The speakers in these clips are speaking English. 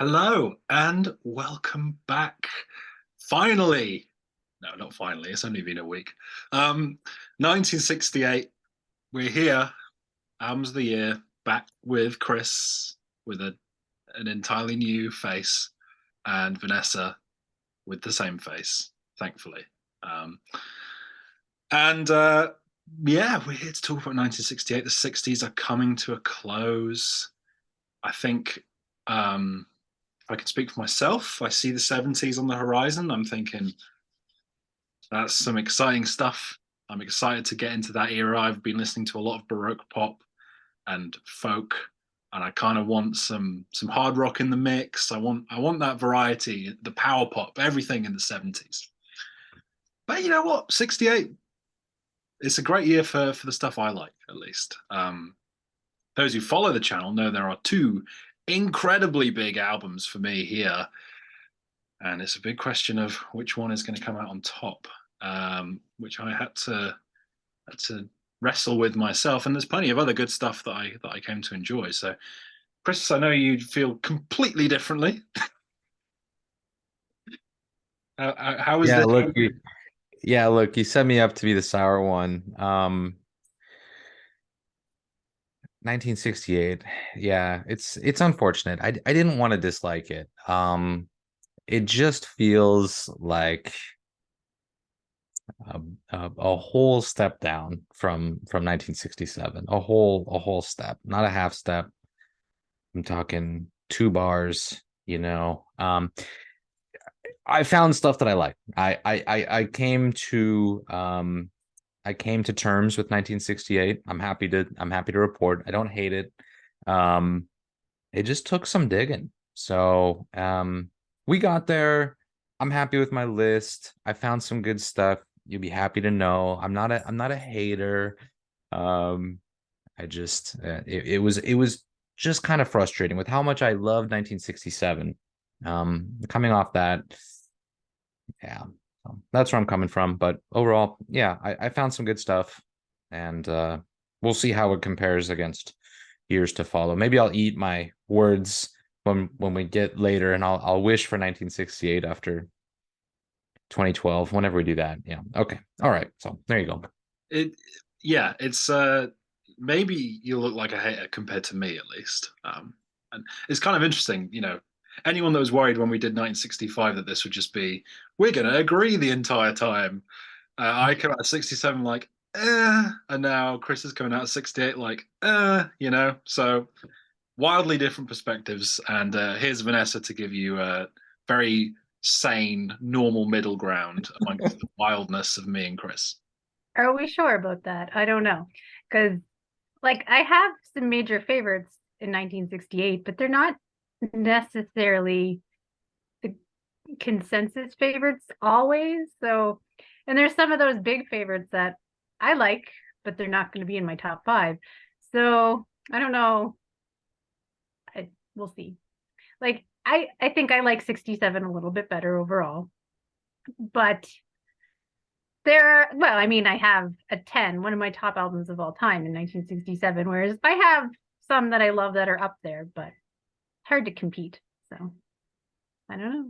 Hello and welcome back. Finally, no, not finally, it's only been a week. 1968, we're here, albums of the year, back with Chris with an entirely new face and Vanessa with the same face, thankfully. Um, and yeah, we're here to talk about 1968. The 60s are coming to a close. I think if I can speak for myself, I see the 70s on the horizon. I'm thinking that's some exciting stuff. I'm excited to get into that era. I've been listening to a lot of Baroque pop and folk, and I kind of want some hard rock in the mix. I want that variety, the power pop, everything in the 70s. But you know what? 68, it's a great year for the stuff I like, at least. Those who follow the channel know there are two incredibly big albums for me here, and it's a big question of which one is going to come out on top, which I had to wrestle with myself. And there's plenty of other good stuff that I came to enjoy. So, Chris, I know you feel completely differently. How was Yeah, this? look, you set me up to be the sour one. 1968. Yeah, it's unfortunate. I didn't want to dislike it. It just feels like a, a whole step down from 1967. A whole step, not a half step. I'm talking two bars, you know. I found stuff that I like. I came to terms with 1968. I'm happy to report. I don't hate it. Um, it just took some digging. So we got there. I'm happy with my list. I found some good stuff. You'll be happy to know. I'm not a hater. Um, it was just kind of frustrating with how much I love 1967. Coming off that, yeah, so that's where I'm coming from. But overall, yeah, I found some good stuff, and we'll see how it compares against years to follow. Maybe I'll eat my words when we get later, and I'll wish for 1968 after 2012, whenever we do that. Yeah. Okay. All right. So there you go. It, yeah, it's maybe you look like a hater compared to me at least. And it's kind of interesting, anyone that was worried when we did 1965 that this would just be we're going to agree the entire time. I came out of 67 like, and now Chris is coming out of 68 like, So wildly different perspectives. And here's Vanessa to give you a very sane, normal middle ground amongst the wildness of me and Chris. Are we sure about that? I don't know. Because, like, I have some major favorites in 1968, but they're not necessarily the consensus favorites always. So, and there's some of those big favorites that I like, but they're not going to be in my top five. So, I don't know. We'll see. Like, I think I like 67 a little bit better overall, but well, I mean, I have a 10, one of my top albums of all time in 1967, whereas I have some that I love that are up there, but hard to compete. So I don't know.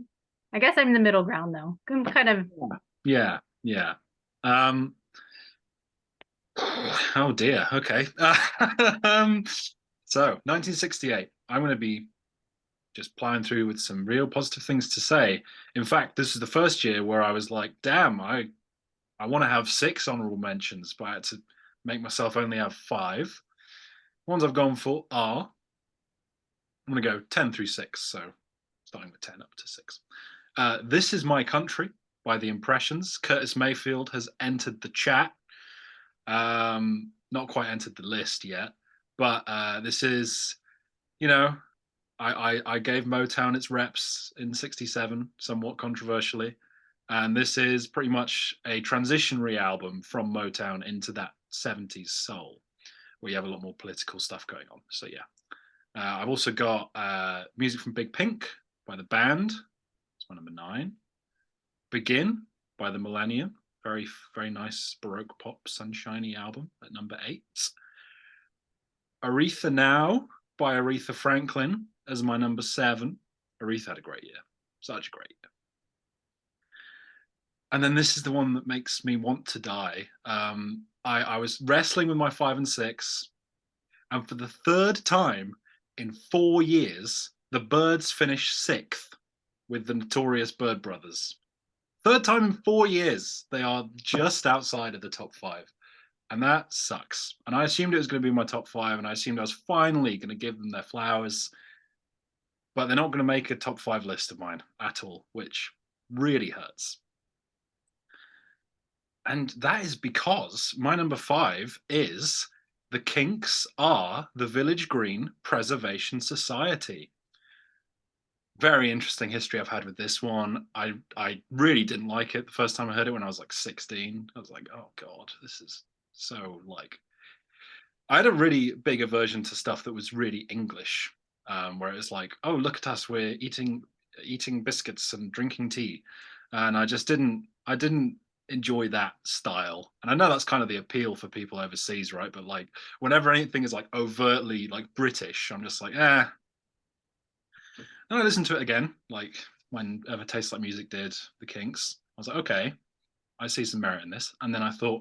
I guess I'm in the middle ground though. I'm kind of Yeah, yeah. Um, oh dear. Okay. um, so 1968. I'm going to be just plowing through with some real positive things to say. In fact, this is the first year where I was like, damn, I want to have six honorable mentions, but I had to make myself only have five. Ones I've gone for are I'm going to go 10 through six. So starting with 10 up to six. This Is My Country by The Impressions. Curtis Mayfield has entered the chat. Not quite entered the list yet, but this is, you know, I gave Motown its reps in 67, somewhat controversially. And this is pretty much a transitionary album from Motown into that 70s soul, where you have a lot more political stuff going on. So, yeah. I've also got music from Big Pink by the band. It's my number 9. Begin by the Millennium. Very, very nice Baroque pop, sunshiny album at number 8. Aretha Now by Aretha Franklin as my number 7. Aretha had a great year, such a great year. And then this is the one that makes me want to die. I was wrestling with my 5 and 6, and for the third time in 4 years, the Byrds finished sixth with the notorious Byrd Brothers. Third time in 4 years, they are just outside of the top five. And that sucks. And I assumed it was going to be my top five, and I assumed I was finally going to give them their flowers. But they're not going to make a top five list of mine at all, which really hurts. And that is because my number 5 is the Kinks are the Village Green Preservation Society. Very interesting history I've had with this one. I really didn't like it the first time I heard it when I was like 16. I was like, oh God, this is so like. I had a really big aversion to stuff that was really English, where it was like, oh, look at us, we're eating biscuits and drinking tea. And I didn't enjoy that style. And I know that's kind of the appeal for people overseas, right? But like whenever anything is like overtly like British, I'm just like, eh. And I listened to it again, like whenever Tastes Like Music did the Kinks. I was like, okay, I see some merit in this. And then I thought,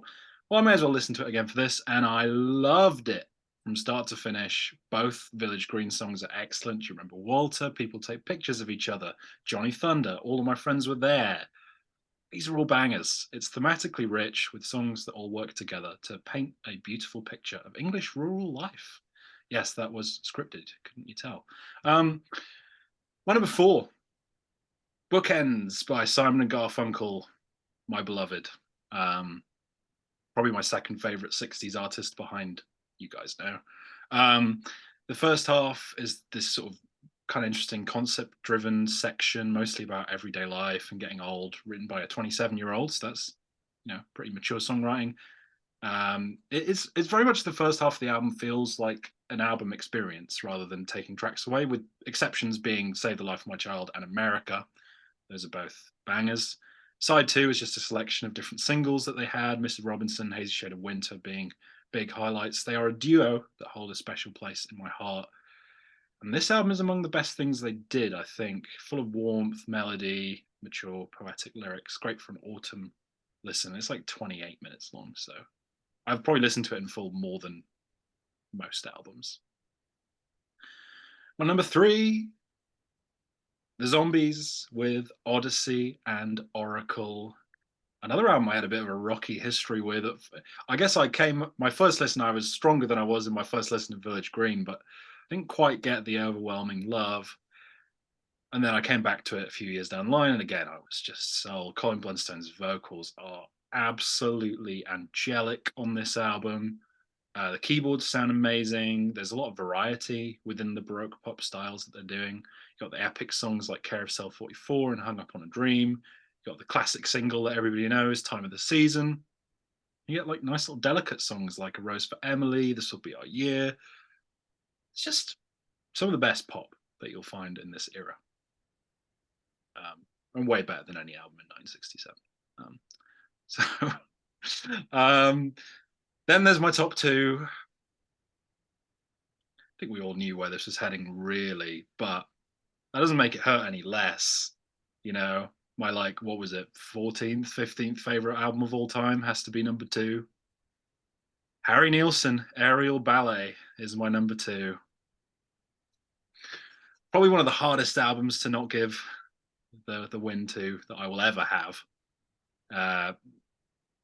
well, I may as well listen to it again for this. And I loved it from start to finish. Both Village Green songs are excellent. You remember Walter, People Take Pictures of Each Other, Johnny Thunder, All of My Friends Were There. These are all bangers. It's thematically rich with songs that all work together to paint a beautiful picture of English rural life. Yes, that was scripted, couldn't you tell? My number 4, Bookends by Simon and Garfunkel, my beloved. Probably my second favorite 60s artist behind you guys know. The first half is this sort of kind of interesting concept driven section, mostly about everyday life and getting old, written by a 27-year-old. So that's, pretty mature songwriting. It's very much the first half of the album feels like an album experience rather than taking tracks away, with exceptions being Save the Life of My Child and America. Those are both bangers. Side 2 is just a selection of different singles that they had, Mrs. Robinson, Hazy Shade of Winter being big highlights. They are a duo that hold a special place in my heart. And this album is among the best things they did, I think. Full of warmth, melody, mature, poetic lyrics. Great for an autumn listen. It's like 28 minutes long, so I've probably listened to it in full more than most albums. My number 3, The Zombies with Odyssey and Oracle. Another album I had a bit of a rocky history with. I guess my first listen, I was stronger than I was in my first listen to Village Green, but I didn't quite get the overwhelming love. And then I came back to it a few years down the line, and again, I was just sold. Colin Blunstone's vocals are absolutely angelic on this album. The keyboards sound amazing. There's a lot of variety within the Baroque pop styles that they're doing. You've got the epic songs like Carousel 44 and Hung Up on a Dream. You've got the classic single that everybody knows, Time of the Season. You get like nice little delicate songs like A Rose for Emily, This Will Be Our Year. It's just some of the best pop that you'll find in this era. And way better than any album in 1967. Then there's my top 2. I think we all knew where this was heading, really, but that doesn't make it hurt any less. My what was it, 14th, 15th favorite album of all time has to be number 2. Harry Nilsson, Aerial Ballet is my number 2. Probably one of the hardest albums to not give the win to that I will ever have.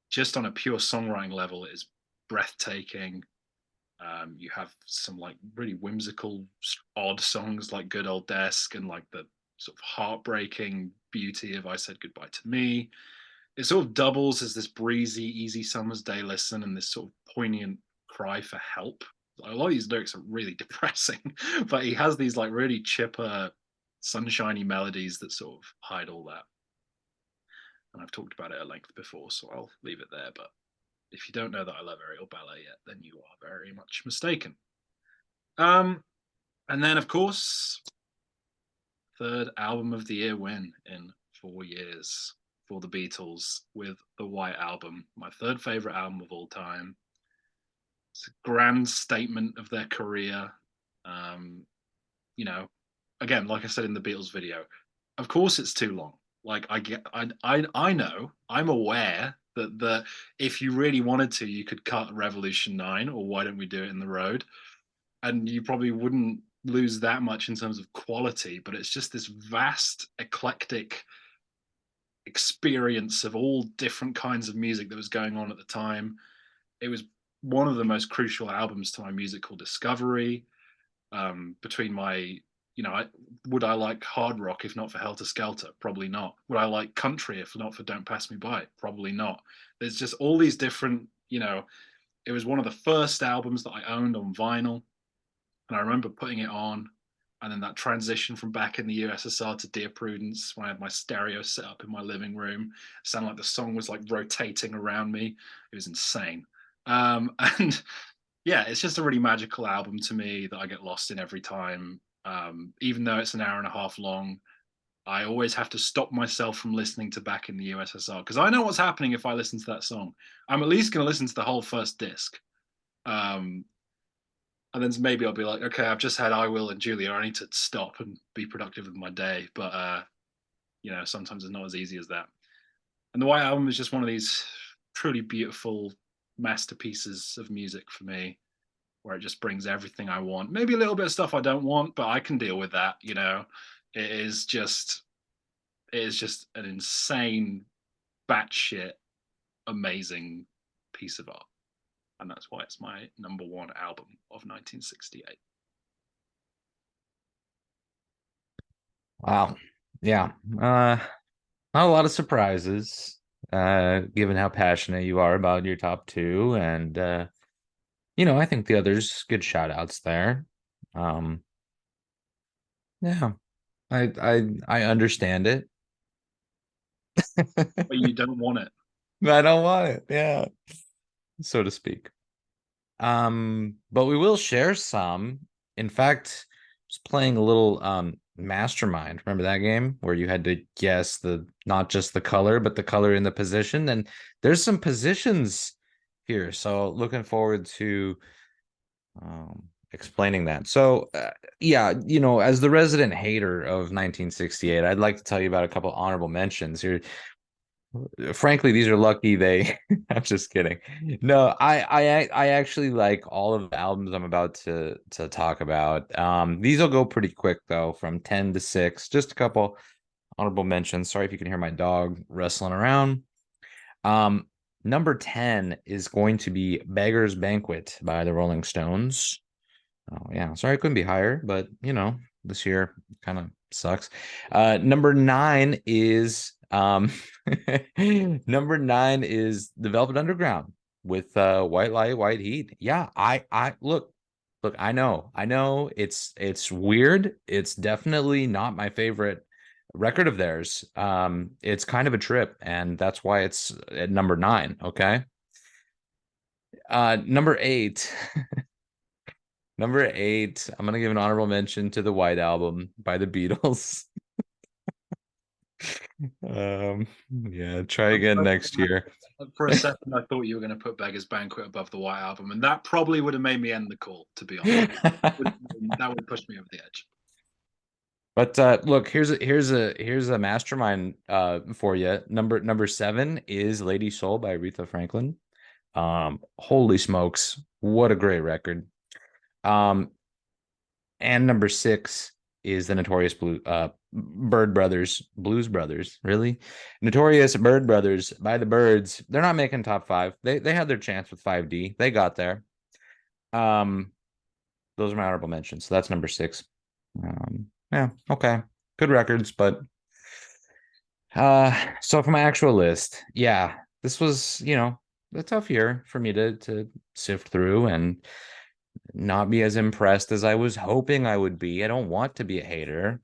Just on a pure songwriting level, it is breathtaking. You have some like really whimsical, odd songs like Good Old Desk and like the sort of heartbreaking beauty of I Said Goodbye to Me. It sort of doubles as this breezy, easy summer's day listen and this sort of poignant cry for help. A lot of these lyrics are really depressing, but he has these like really chipper, sunshiny melodies that sort of hide all that. And I've talked about it at length before, so I'll leave it there. But if you don't know that I love Aerial Ballet yet, then you are very much mistaken. And then, of course, third album of the year win in 4 years for the Beatles with the White Album, my third favorite album of all time. It's a grand statement of their career. again, like I said in the Beatles video, of course it's too long. Like I know, I'm aware that if you really wanted to, you could cut Revolution 9, or Why Don't We Do It in the Road, and you probably wouldn't lose that much in terms of quality. But it's just this vast, eclectic experience of all different kinds of music that was going on at the time. It was one of the most crucial albums to my musical discovery. Between my, would I like hard rock if not for Helter Skelter? Probably not. Would I like country if not for Don't Pass Me By? Probably not. There's just all these different, it was one of the first albums that I owned on vinyl. And I remember putting it on, and then that transition from back in the USSR to Dear Prudence, when I had my stereo set up in my living room, it sounded like the song was like rotating around me. It was insane. And yeah, it's just a really magical album to me that I get lost in every time. Even though it's an hour and a half long, I always have to stop myself from listening to Back in the USSR, because I know what's happening if I listen to that song. I'm at least going to listen to the whole first disc. Um, and then maybe I'll be like, okay, I've just had I Will and Julia. I need to stop and be productive with my day. But sometimes it's not as easy as that. And the White Album is just one of these truly beautiful masterpieces of music for me, where it just brings everything I want. Maybe a little bit of stuff I don't want, but I can deal with that. It is just an insane, batshit, amazing piece of art. And that's why it's my number one album of 1968. Wow. Yeah. Not a lot of surprises, given how passionate you are about your top two. And I think the others good shout outs there. Um, yeah. I understand it. But you don't want it. I don't want it, yeah, so to speak. But we will share some. In fact, just playing a little Mastermind. Remember that game where you had to guess not just the color, but the color in the position? And there's some positions here. So looking forward to explaining that. So yeah, as the resident hater of 1968, I'd like to tell you about a couple honorable mentions here. Frankly, these are lucky they I'm just kidding. No, I actually like all of the albums I'm about to talk about. These will go pretty quick though, from 10 to 6. Just a couple honorable mentions. Sorry if you can hear my dog wrestling around. Number 10 is going to be Beggar's Banquet by the Rolling Stones. Oh yeah, sorry I couldn't be higher, but this year kind of sucks. Number 9 is number 9 is The Velvet Underground with White Light, White Heat. Yeah, I look, I know it's weird. It's definitely not my favorite record of theirs. It's kind of a trip, and that's why it's at number 9. Okay. Number 8. Number 8, I'm gonna give an honorable mention to the White Album by the Beatles. Yeah, try again next year. For a second, I thought you were going to put Beggar's Banquet above the White Album, and that probably would have made me end the call, to be honest. That would push me over the edge. But look, here's a mastermind for you. Number 7 is Lady Soul by Aretha Franklin. Holy smokes, what a great record. And number 6 is the Notorious Blues Brothers. Really? Notorious Bird Brothers by the Byrds. They're not making top 5. They had their chance with 5D. They got there. Those are my honorable mentions. So that's number 6. Yeah, okay. Good records, but so for my actual list, yeah, this was, a tough year for me to sift through and not be as impressed as I was hoping I would be. I don't want to be a hater.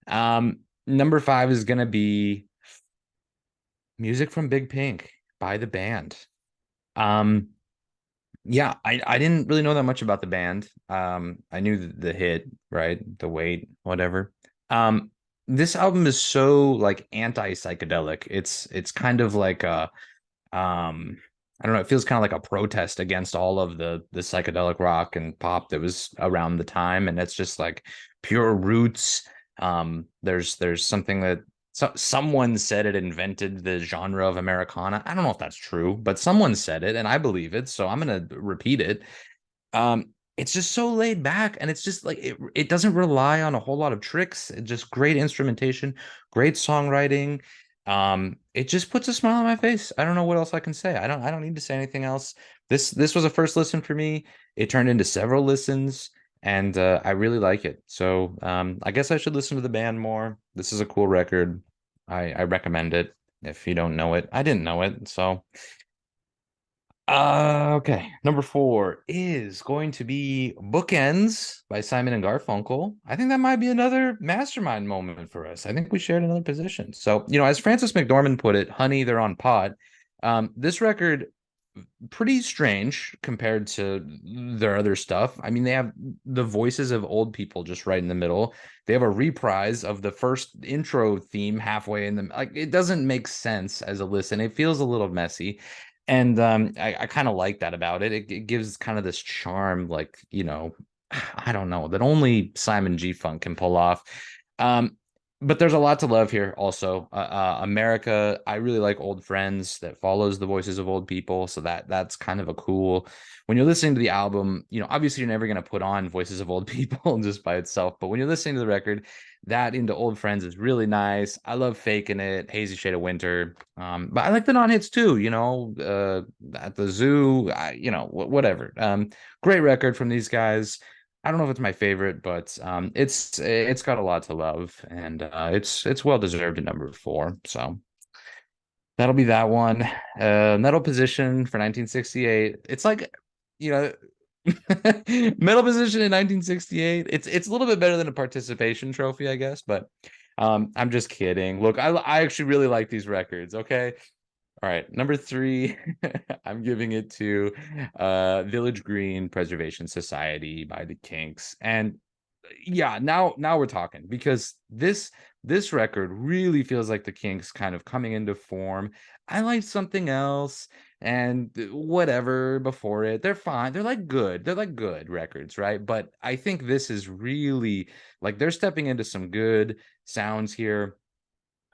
Number 5 is gonna be Music from Big Pink by the band. Yeah, I didn't really know that much about the band. I knew the hit, right? The Wait, whatever. This album is so like anti-psychedelic. It's kind of like a I don't know, it feels kind of like a protest against all of the psychedelic rock and pop that was around the time. And it's just like pure roots. There's something that someone said it invented the genre of Americana. I don't know if that's true, but someone said it and I believe it, so I'm gonna repeat it. It's just so laid back, and it's just like it doesn't rely on a whole lot of tricks. It's just great instrumentation, great songwriting. It just puts a smile on my face. I don't know what else I can say. I don't need to say anything else. This was a first listen for me. It turned into several listens, and I really like it. So I guess I should listen to the band more. This is a cool record. I recommend it. If you don't know it, I didn't know it, so okay. Number 4 is going to be Bookends by Simon and Garfunkel. I think that might be another mastermind moment for us. I think we shared another position. So, as Francis McDormand put it, honey, they're on pot. This record, pretty strange compared to their other stuff. I mean, they have the voices of old people just right in the middle. They have a reprise of the first intro theme halfway in the, like, it doesn't make sense as a listen. It feels a little messy. And I kind of like that about it. It gives kind of this charm, like, I don't know, that only Simon G. Funk can pull off. But there's a lot to love here also. America, I really like Old Friends that follows the voices of old people. So that's kind of a cool, when you're listening to the album, obviously you're never going to put on voices of old people just by itself. But when you're listening to the record, that into Old Friends is really nice. I love Faking It, Hazy Shade of Winter. But I like the non-hits too, At the Zoo, whatever. Great record from these guys. I don't know if it's my favorite, but it's got a lot to love, and it's well deserved at number 4. So that'll be that one. Metal Position for 1968. It's like, Metal Position in 1968. It's a little bit better than a participation trophy, I guess, but I'm just kidding. Look, I actually really like these records. Okay. All right, number 3, I'm giving it to Village Green Preservation Society by the Kinks. And yeah, now we're talking, because this record really feels like the Kinks kind of coming into form. I like Something Else and whatever before it. They're fine. They're like good. They're like good records, right? But I think this is really, like, they're stepping into some good sounds here.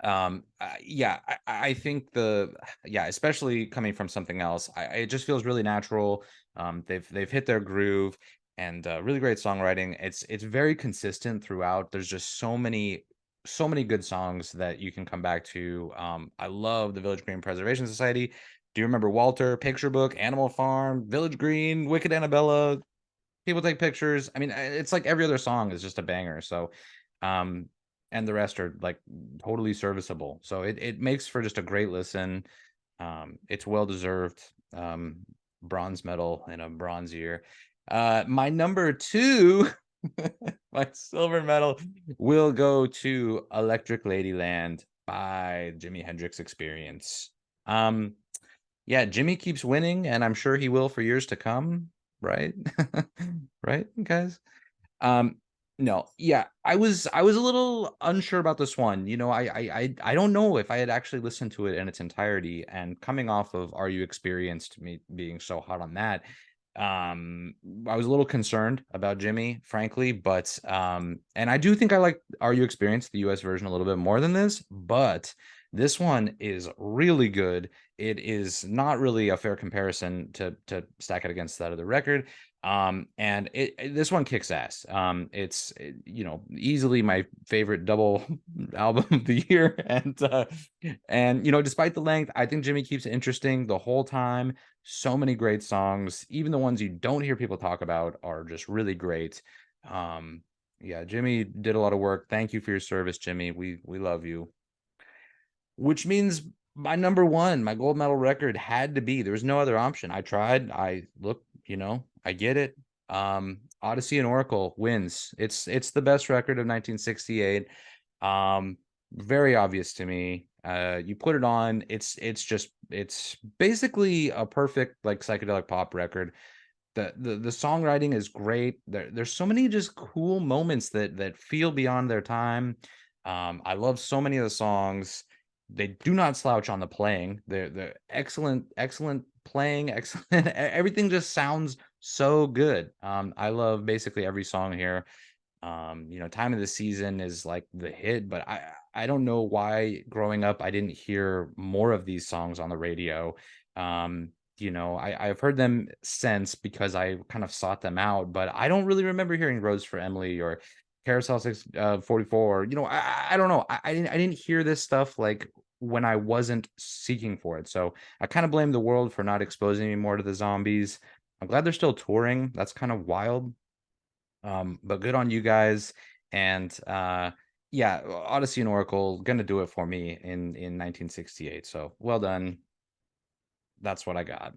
I think especially coming from Something Else, it just feels really natural. They've hit their groove, and really great songwriting. It's very consistent throughout. There's just so many good songs that you can come back to. I love the Village Green Preservation Society. Do you remember Walter, Picture Book, Animal Farm, Village Green, Wicked Annabella, People Take Pictures? I mean, it's like every other song is just a banger. So um and the rest are like totally serviceable. So it makes for just a great listen. It's well deserved. Bronze medal in a bronze year. My number 2, my silver medal, will go to Electric Ladyland by Jimi Hendrix Experience. Yeah, Jimmy keeps winning, and I'm sure he will for years to come, right? Right, guys? Um, no, yeah, I was a little unsure about this one. I don't know if I had actually listened to it in its entirety, and coming off of Are You Experienced, me being so hot on that, I was a little concerned about Jimmy, frankly, but and I do think I like Are You Experienced, the US version, a little bit more than this, but this one is really good. It is not really a fair comparison to stack it against that of the record. And this one kicks ass. It's easily my favorite double album of the year, and despite the length, I think Jimmy keeps it interesting the whole time. So many great songs, even the ones you don't hear people talk about are just really great. Yeah, Jimmy did a lot of work. Thank you for your service, Jimmy. We love you. Which means my number 1, my gold medal record, had to be, there was no other option. I tried, I looked, I get it. Odyssey and Oracle wins. It's the best record of 1968. Very obvious to me. You put it on, it's basically a perfect, like, psychedelic pop record. The songwriting is great. There's so many just cool moments that feel beyond their time. I love so many of the songs. They do not slouch on the playing. They're excellent playing, excellent. Everything just sounds so good. I love basically every song here. You know, Time of the Season is like the hit, but I don't know why growing up I didn't hear more of these songs on the radio. You know, I've heard them since because I kind of sought them out, but I don't really remember hearing Rose for Emily or Carousel 644. You know, I don't know. I didn't hear this stuff like when I wasn't seeking for it. So I kind of blame the world for not exposing me more to the Zombies. I'm glad they're still touring. That's kind of wild. But good on you guys. And yeah, Odyssey and Oracle gonna do it for me in 1968. So well done. That's what I got.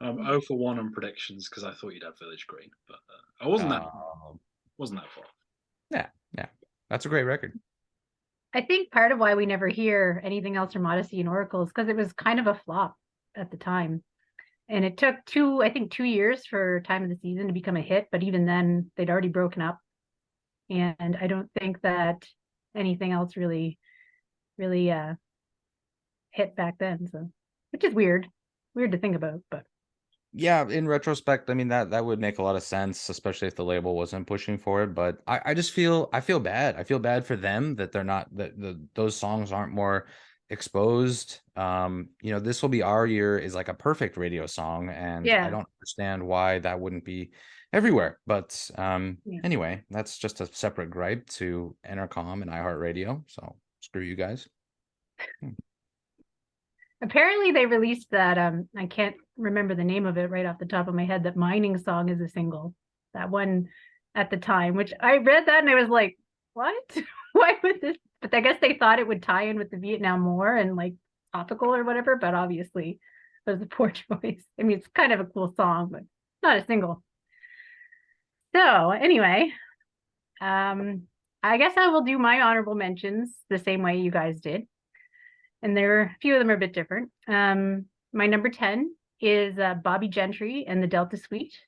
0 for 1 on predictions because I thought you'd have Village Green, but I wasn't that far. Yeah, yeah. That's a great record. I think part of why we never hear anything else from Odyssey and Oracle is because it was kind of a flop at the time. And it took 2 years for Time of the Season to become a hit, but even then they'd already broken up. And I don't think that anything else really hit back then. So, which is weird to think about, but Yeah, in retrospect, I mean that would make a lot of sense, especially if the label wasn't pushing for it. But I just feel bad. I feel bad for them that they're not those songs aren't more exposed. You know, This Will Be Our Year is like a perfect radio song, and I yeah. don't understand why that wouldn't be everywhere. But Yeah. anyway, that's just a separate gripe to Entercom and iHeartRadio. So screw you guys. Apparently they released that I can't remember the name of it right off the top of my head, that Mining Song is a single. That one at the time, which I read that and I was like, what? Why would this? But I guess they thought it would tie in with the Vietnam War and like topical or whatever, but obviously it was a poor choice. I mean, it's kind of a cool song, but not a single. So anyway, I guess I will do my honorable mentions the same way you guys did. And there are a few of them are a bit different. My number 10 is Bobby Gentry and the Delta Suite.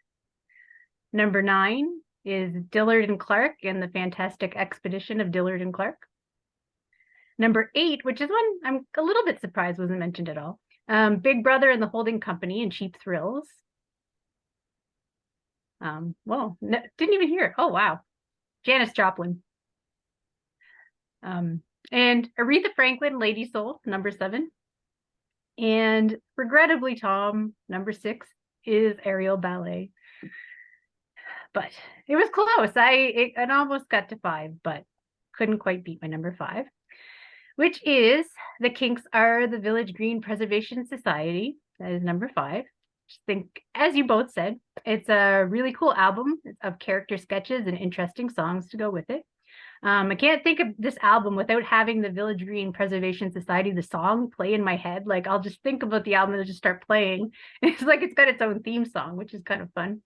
Number 9 is Dillard and Clark and the Fantastic Expedition of Dillard and Clark. Number 8, which is one I'm a little bit surprised wasn't mentioned at all, Big Brother and the Holding Company and Cheap Thrills. Well, didn't even hear it. Oh, wow. Janis Joplin. And Aretha Franklin, Lady Soul, number 7. And regrettably, Tom, number 6 is Aerial Ballet. But it was close. It almost got to 5, but couldn't quite beat my number 5, which is The Kinks Are the Village Green Preservation Society. That is number 5. Just think, as you both said, it's a really cool album of character sketches and interesting songs to go with it. I can't think of this album without having the Village Green Preservation Society, the song, play in my head. Like I'll just think about the album and it'll just start playing. It's like it's got its own theme song, which is kind of fun.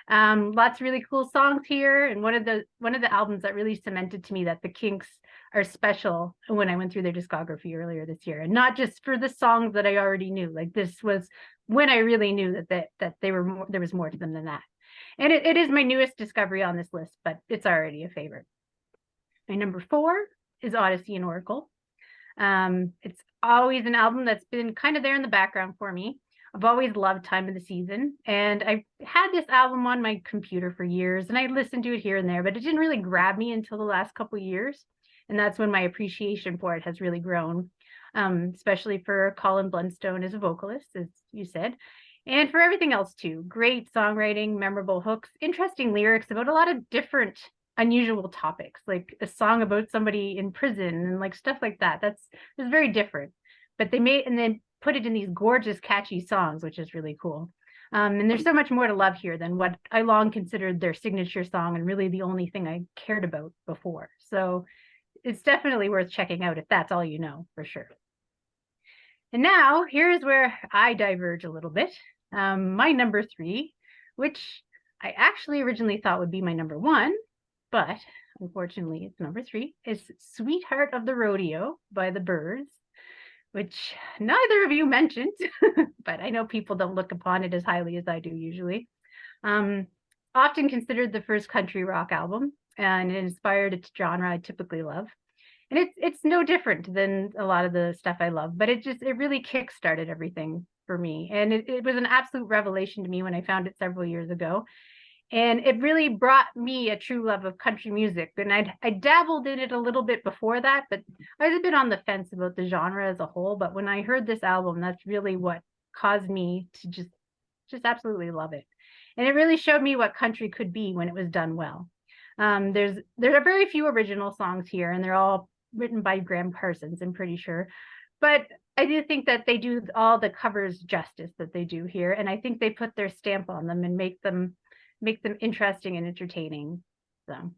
Lots of really cool songs here. And one of the albums that really cemented to me that the Kinks are special when I went through their discography earlier this year. And not just for the songs that I already knew. Like this was when I really knew that they were more, there was more to them than that. And it is my newest discovery on this list, but it's already a favorite. My number 4 is Odyssey and Oracle. It's always an album that's been kind of there in the background for me. I've always loved Time of the Season, and I've had this album on my computer for years, and I listened to it here and there, but it didn't really grab me until the last couple of years, and that's when my appreciation for it has really grown, especially for Colin Blunstone as a vocalist, as you said, and for everything else too. Great songwriting, memorable hooks, interesting lyrics about a lot of different unusual topics, like a song about somebody in prison and like stuff like that. That's very different, but they made and then put it in these gorgeous, catchy songs, which is really cool. And there's so much more to love here than what I long considered their signature song and really the only thing I cared about before. So it's definitely worth checking out if that's all you know, for sure. And now here's where I diverge a little bit. My number 3, which I actually originally thought would be my number 1, but unfortunately it's number 3, is Sweetheart of the Rodeo by the Byrds, which neither of you mentioned, but I know people don't look upon it as highly as I do usually. Often considered the first country rock album, and it inspired a genre I typically love. And it's no different than a lot of the stuff I love, but it really kickstarted everything for me. And it was an absolute revelation to me when I found it several years ago. And it really brought me a true love of country music. And I dabbled in it a little bit before that, but I was a bit on the fence about the genre as a whole. But when I heard this album, that's really what caused me to just absolutely love it. And it really showed me what country could be when it was done well. There are very few original songs here, and they're all written by Graham Parsons, I'm pretty sure. But I do think that they do all the covers justice that they do here, and I think they put their stamp on them and make them interesting and entertaining. So,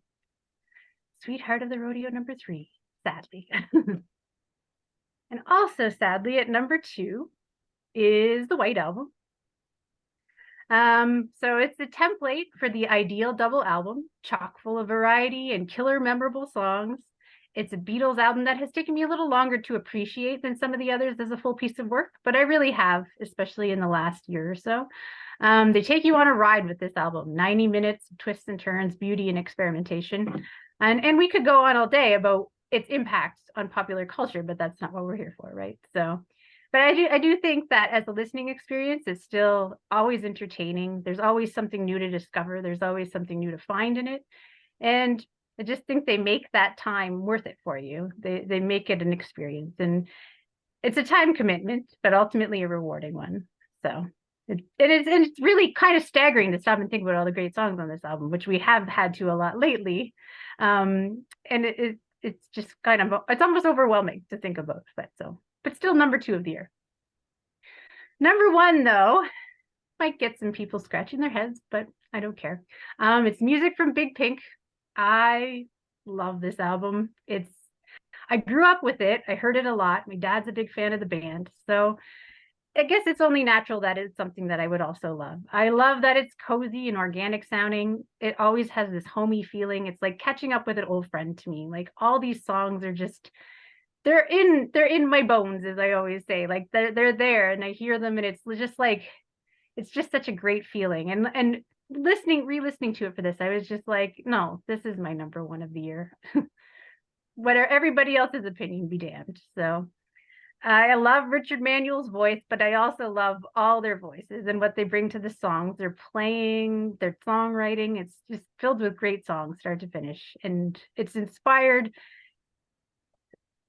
Sweetheart of the Rodeo #3, sadly. And also sadly at #2 is the White Album. So it's the template for the ideal double album, chock full of variety and killer memorable songs. It's a Beatles album that has taken me a little longer to appreciate than some of the others as a full piece of work, but I really have, especially in the last year or so. They take you on a ride with this album, 90 minutes of twists and turns, beauty and experimentation. And we could go on all day about its impact on popular culture, but that's not what we're here for, right? So, but I do think that as a listening experience, it's still always entertaining. There's always something new to discover. There's always something new to find in it. And I just think they make that time worth it for you. They make it an experience, and it's a time commitment, but ultimately a rewarding one. So it's really kind of staggering to stop and think about all the great songs on this album, which we have had to a lot lately. And it's just kind of, it's almost overwhelming to think about, but still #2 of the year. #1 though might get some people scratching their heads, but I don't care. It's music from Big Pink. I love this album. I grew up with it. I heard it a lot. My dad's a big fan of the band. So I guess it's only natural that it's something that I would also love. I love that it's cozy and organic sounding. It always has this homey feeling. It's like catching up with an old friend to me. Like all these songs are just, they're in my bones, as I always say. Like they're there and I hear them, and it's just such a great feeling. And re-listening to it for this, I was just like, no, this is my #1 of the year. Whatever everybody else's opinion be damned. So I love Richard Manuel's voice, but I also love all their voices and what they bring to the songs. They're playing, their songwriting. It's just filled with great songs, start to finish. And it's inspired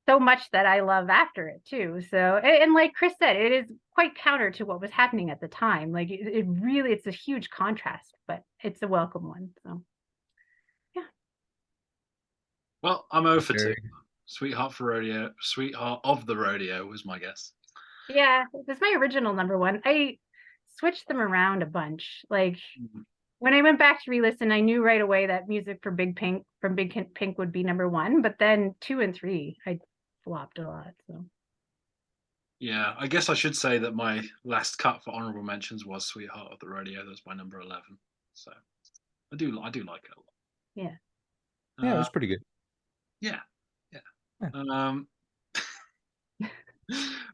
so much that I love after it too. So, and like Chris said, it is quite counter to what was happening at the time. Like it really, it's a huge contrast, but it's a welcome one. So, yeah. Well, I'm 0 for 2. Sweetheart of the Rodeo was my guess. Yeah, that's my original #1. I switched them around a bunch. Like when I went back to re-listen, I knew right away that music for Big Pink would be #1, but then 2 and 3, I flopped a lot. So Yeah, I guess I should say that my last cut for honorable mentions was Sweetheart of the Rodeo. That's my #11. So I do like it a lot. yeah. Yeah, it was pretty good. Yeah. Yeah.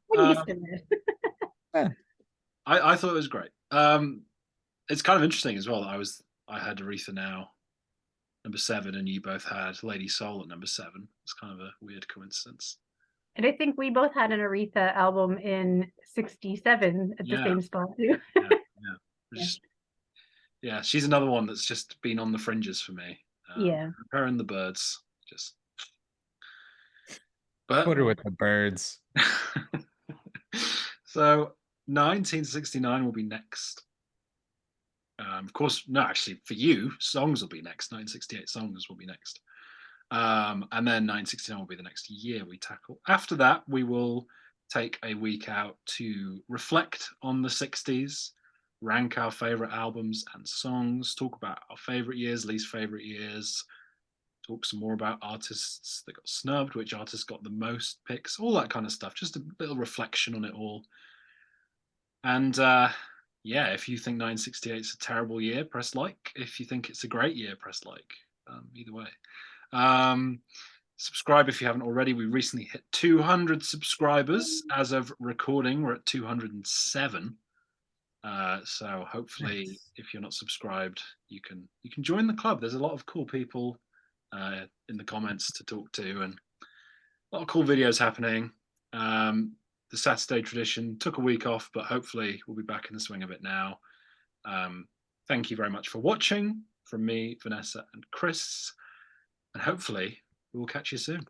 What do you spin I thought it was great. It's kind of interesting as well that I had Aretha Now #7 and you both had Lady Soul at #7. It's kind of a weird coincidence. And I think we both had an Aretha album in '67 at the same spot too. Yeah, she's another one that's just been on the fringes for me. Yeah. Her and the Birds, just. But Put her with the Birds. So 1969 will be next. Of course, no, actually, for you, songs will be next. 1968 songs will be next. And then 1969 will be the next year we tackle. After that, we will take a week out to reflect on the 60s, rank our favorite albums and songs, talk about our favorite years, least favorite years, talk some more about artists that got snubbed, which artists got the most picks, all that kind of stuff. Just a little reflection on it all. And yeah, if you think 1968 is a terrible year, press like. If you think it's a great year, press like. Either way. Subscribe if you haven't already. We recently hit 200 subscribers as of recording. We're at 207. So hopefully, if you're not subscribed, you can join the club. There's a lot of cool people in the comments to talk to, and a lot of cool videos happening. The Saturday tradition took a week off, but hopefully we'll be back in the swing of it now. Thank you very much for watching from me, Vanessa, and Chris. And hopefully we will catch you soon.